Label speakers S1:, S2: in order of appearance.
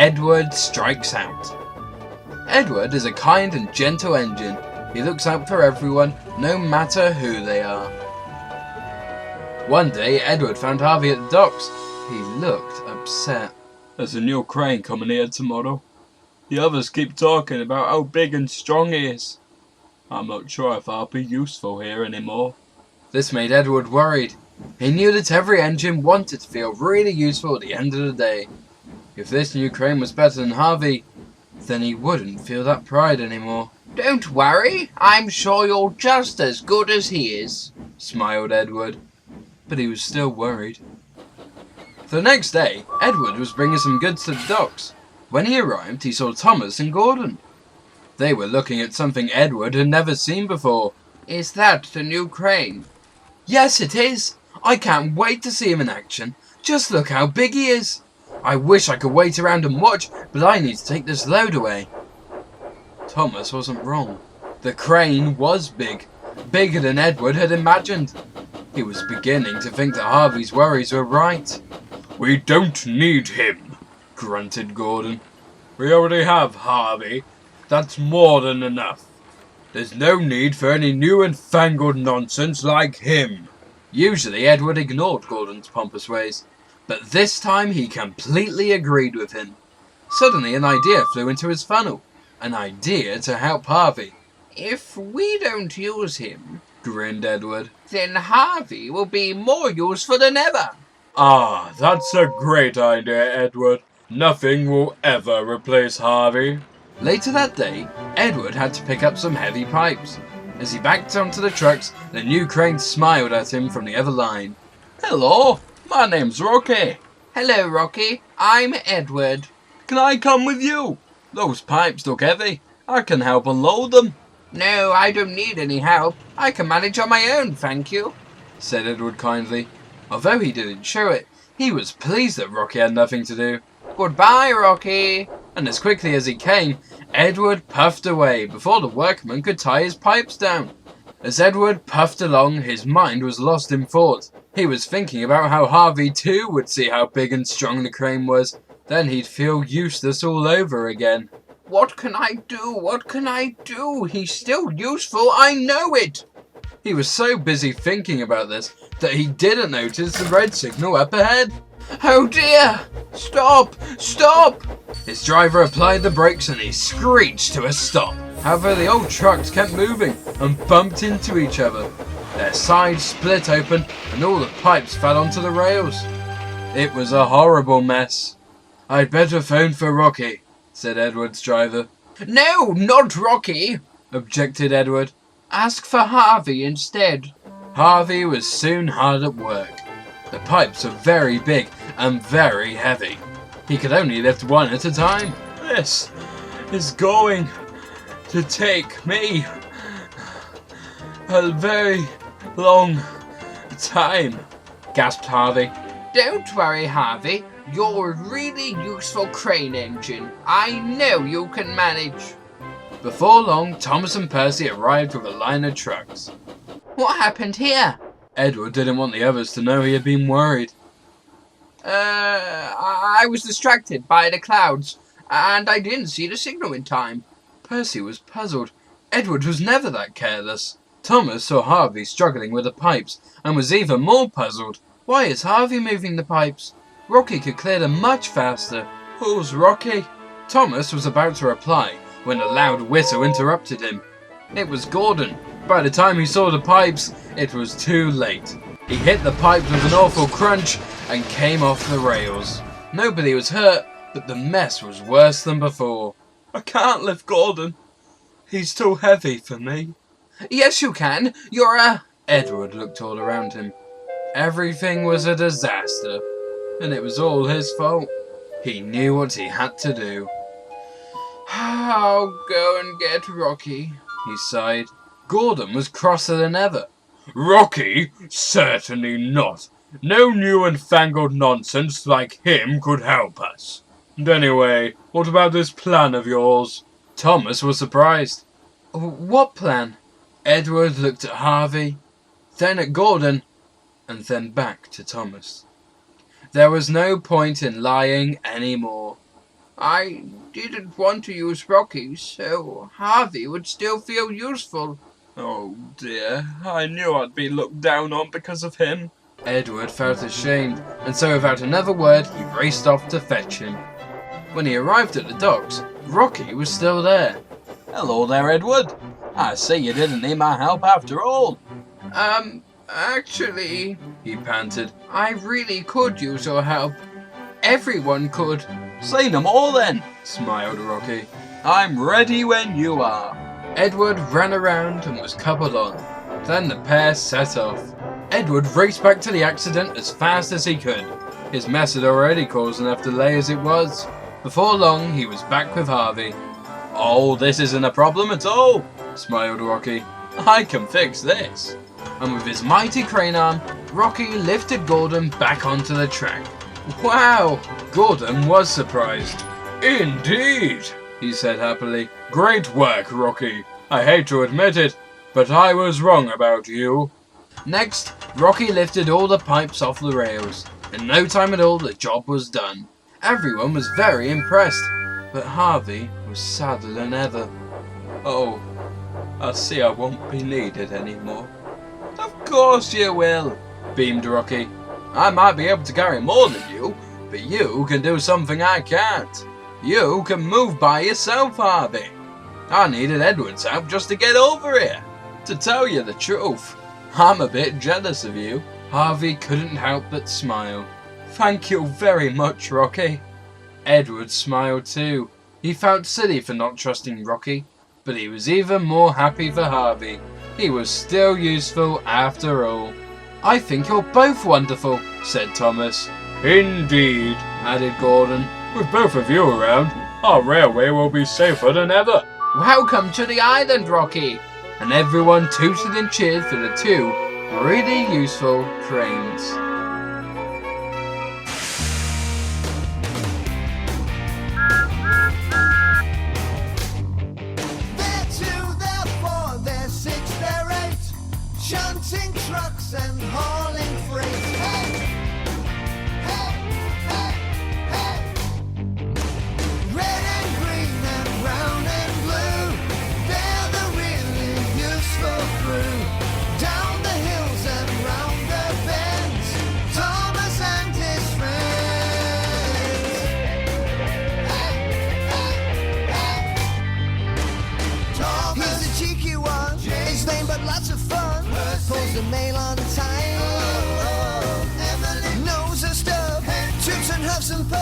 S1: Edward Strikes Out. Edward is a kind and gentle engine. He looks out for everyone, no matter who they are. One day, Edward found Harvey at the docks. He looked upset.
S2: There's a new crane coming here tomorrow. The others keep talking about how big and strong he is. I'm not sure if I'll be useful here anymore.
S1: This made Edward worried. He knew that every engine wanted to feel really useful at the end of the day. If this new crane was better than Harvey, then he wouldn't feel that pride anymore.
S3: Don't worry, I'm sure you're just as good as he is,
S1: smiled Edward. But he was still worried. The next day, Edward was bringing some goods to the docks. When he arrived, he saw Thomas and Gordon. They were looking at something Edward had never seen before.
S3: Is that the new crane?
S1: Yes, it is. I can't wait to see him in action. Just look how big he is. I wish I could wait around and watch, but I need to take this load away. Thomas wasn't wrong. The crane was big. Bigger than Edward had imagined. He was beginning to think that Harvey's worries were right.
S2: We don't need him, grunted Gordon. We already have Harvey. That's more than enough. There's no need for any new and fangled nonsense like him.
S1: Usually Edward ignored Gordon's pompous ways, but this time he completely agreed with him. Suddenly an idea flew into his funnel. An idea to help Harvey.
S3: If we don't use him,
S1: grinned Edward,
S3: then Harvey will be more useful than ever.
S2: Ah, that's a great idea, Edward. Nothing will ever replace Harvey.
S1: Later that day, Edward had to pick up some heavy pipes. As he backed onto the trucks, the new crane smiled at him from the other line.
S2: Hello, my name's Rocky.
S3: Hello, Rocky. I'm Edward.
S2: Can I come with you? Those pipes look heavy. I can help unload them.
S3: No, I don't need any help. I can manage on my own, thank you,
S1: said Edward kindly. Although he didn't show it, he was pleased that Rocky had nothing to do.
S3: Goodbye, Rocky.
S1: And as quickly as he came, Edward puffed away before the workman could tie his pipes down. As Edward puffed along, his mind was lost in thought. He was thinking about how Harvey too would see how big and strong the crane was. Then he'd feel useless all over again.
S3: What can I do? What can I do? He's still useful, I know it!
S1: He was so busy thinking about this that he didn't notice the red signal up ahead.
S3: Oh dear! Stop! Stop!
S1: His driver applied the brakes and he screeched to a stop. However, the old trucks kept moving and bumped into each other. Their sides split open and all the pipes fell onto the rails. It was a horrible mess. I'd better phone for Rocky, said Edward's driver.
S3: No, not Rocky,
S1: objected Edward.
S3: Ask for Harvey instead.
S1: Harvey was soon hard at work. The pipes were very big and very heavy. He could only lift one at a time.
S2: This is going to take me a very long time,
S1: gasped Harvey.
S3: Don't worry, Harvey. You're a really useful crane engine. I know you can manage.
S1: Before long, Thomas and Percy arrived with a line of trucks.
S3: What happened here?
S1: Edward didn't want the others to know he had been worried.
S3: I was distracted by the clouds, and I didn't see the signal in time.
S1: Percy was puzzled. Edward was never that careless. Thomas saw Harvey struggling with the pipes, and was even more puzzled. Why is Harvey moving the pipes? Rocky could clear them much faster. Who's Rocky? Thomas was about to reply, when a loud whistle interrupted him. It was Gordon. By the time he saw the pipes, it was too late. He hit the pipes with an awful crunch and came off the rails. Nobody was hurt, but the mess was worse than before.
S2: I can't lift Gordon. He's too heavy for me.
S3: Yes, you can. You're a...
S1: Edward looked all around him. Everything was a disaster, and it was all his fault. He knew what he had to do.
S3: I'll go and get Rocky,
S1: he sighed. Gordon was crosser than ever.
S2: Rocky? Certainly not. No new and fangled nonsense like him could help us. And anyway, what about this plan of yours?
S1: Thomas was surprised. What plan? Edward looked at Harvey, then at Gordon, and then back to Thomas. There was no point in lying anymore.
S3: I didn't want to use Rocky, so Harvey would still feel useful.
S2: Oh dear, I knew I'd be looked down on because of him.
S1: Edward felt ashamed, and so without another word, he raced off to fetch him. When he arrived at the docks, Rocky was still there.
S2: Hello there, Edward. I see you didn't need my help after all.
S3: Actually,
S1: He panted.
S3: I really could use your help. Everyone could.
S2: Say no more then.
S1: Smiled Rocky.
S2: I'm ready when you are.
S1: Edward ran around and was coupled on. Then the pair set off. Edward raced back to the accident as fast as he could. His mess had already caused enough delay as it was. Before long, he was back with Harvey.
S2: Oh, this isn't a problem at all.
S1: Smiled Rocky.
S2: I can fix this.
S1: And with his mighty crane arm, Rocky lifted Gordon back onto the track. Wow! Gordon was surprised.
S2: Indeed,
S1: He said happily.
S2: great work, Rocky. I hate to admit it, but I was wrong about you.
S1: Next, Rocky lifted all the pipes off the rails. In no time at all, the job was done. Everyone was very impressed, but Harvey was sadder than ever.
S2: Oh, I see I won't be needed anymore. Of course you will,
S1: Beamed Rocky.
S2: I might be able to carry more than you, but you can do something I can't. You can move by yourself, Harvey. I needed Edward's help just to get over here. To tell you the truth, I'm a bit jealous of you.
S1: Harvey couldn't help but smile.
S2: Thank you very much, Rocky.
S1: Edward smiled too. He felt silly for not trusting Rocky, but he was even more happy for Harvey. He was still useful after all. I think you're both wonderful, said Thomas.
S2: Indeed,
S1: Added Gordon.
S2: with both of you around, our railway will be safer than ever.
S3: Welcome to the island, Rocky.
S1: And everyone tooted and cheered for the two really useful cranes.
S4: They're two, they're four, they're six, they're eight. Shunting trucks and hauling freight. Hey! Hey! Hey! Hey! Red and green and brown and blue. They're the really useful crew. Down the hills and round the bends. Thomas and his friends. Hey! Hey! Hey! He's a cheeky one. His name but lots of fun. Pulls the mail on time. Knows her stuff. Toots and huffs and puffs.